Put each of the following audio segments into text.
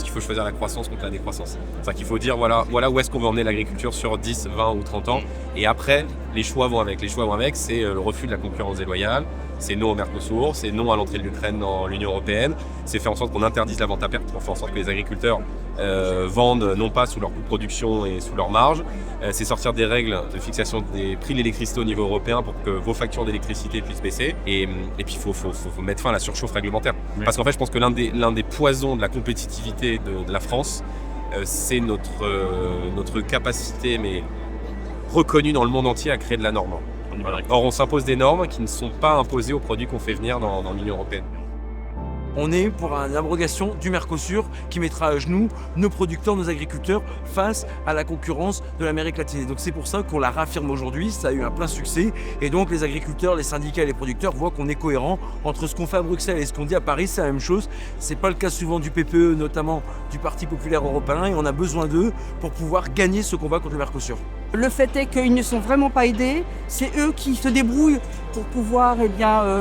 pense qu'il faut choisir la croissance contre la décroissance. C'est-à-dire qu'il faut dire voilà où est-ce qu'on veut emmener l'agriculture sur 10, 20 ou 30 ans. Et après, les choix vont avec. Les choix vont avec, c'est le refus de la concurrence déloyale, c'est non au Mercosur, c'est non à l'entrée de l'Ukraine dans l'Union européenne, c'est faire en sorte qu'on interdise la vente à perte pour faire en sorte que les agriculteurs vendent non pas sous leur coût de production et sous leur marge, c'est sortir des règles de fixation des prix de l'électricité au niveau européen pour que vos factures d'électricité puissent baisser. Et puis il faut mettre fin à la surchauffe réglementaire. Oui. Parce qu'en fait, je pense que l'un des poisons de la compétitivité de la France, c'est notre capacité, mais reconnue dans le monde entier, à créer de la norme. Or, on s'impose des normes qui ne sont pas imposées aux produits qu'on fait venir dans l'Union européenne. On est pour une abrogation du Mercosur qui mettra à genoux nos producteurs, nos agriculteurs face à la concurrence de l'Amérique latine. Donc c'est pour ça qu'on la réaffirme aujourd'hui, ça a eu un plein succès. Et donc les agriculteurs, les syndicats et les producteurs voient qu'on est cohérent entre ce qu'on fait à Bruxelles et ce qu'on dit à Paris, c'est la même chose. C'est pas le cas souvent du PPE, notamment du Parti populaire européen, et on a besoin d'eux pour pouvoir gagner ce combat contre le Mercosur. Le fait est qu'ils ne sont vraiment pas aidés, c'est eux qui se débrouillent pour pouvoir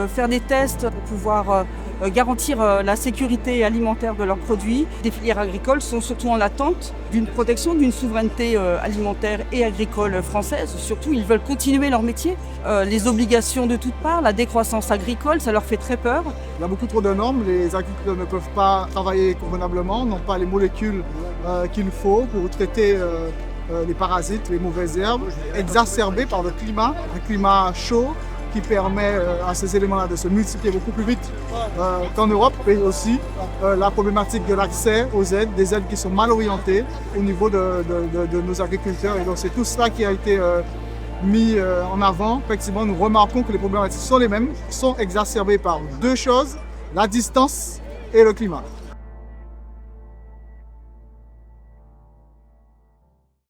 faire des tests, pour pouvoir garantir la sécurité alimentaire de leurs produits. Les filières agricoles sont surtout en attente d'une protection, d'une souveraineté alimentaire et agricole française. Surtout, ils veulent continuer leur métier. Les obligations de toutes parts, la décroissance agricole, ça leur fait très peur. Il y a beaucoup trop de normes, les agriculteurs ne peuvent pas travailler convenablement, n'ont pas les molécules qu'il faut pour traiter les parasites, les mauvaises herbes, exacerbées par le climat, un climat chaud qui permet à ces éléments-là de se multiplier beaucoup plus vite qu'en Europe, et aussi la problématique de l'accès aux aides, des aides qui sont mal orientées au niveau de nos agriculteurs. Et donc c'est tout cela qui a été mis en avant. Effectivement, nous remarquons que les problématiques sont les mêmes, sont exacerbées par deux choses, la distance et le climat.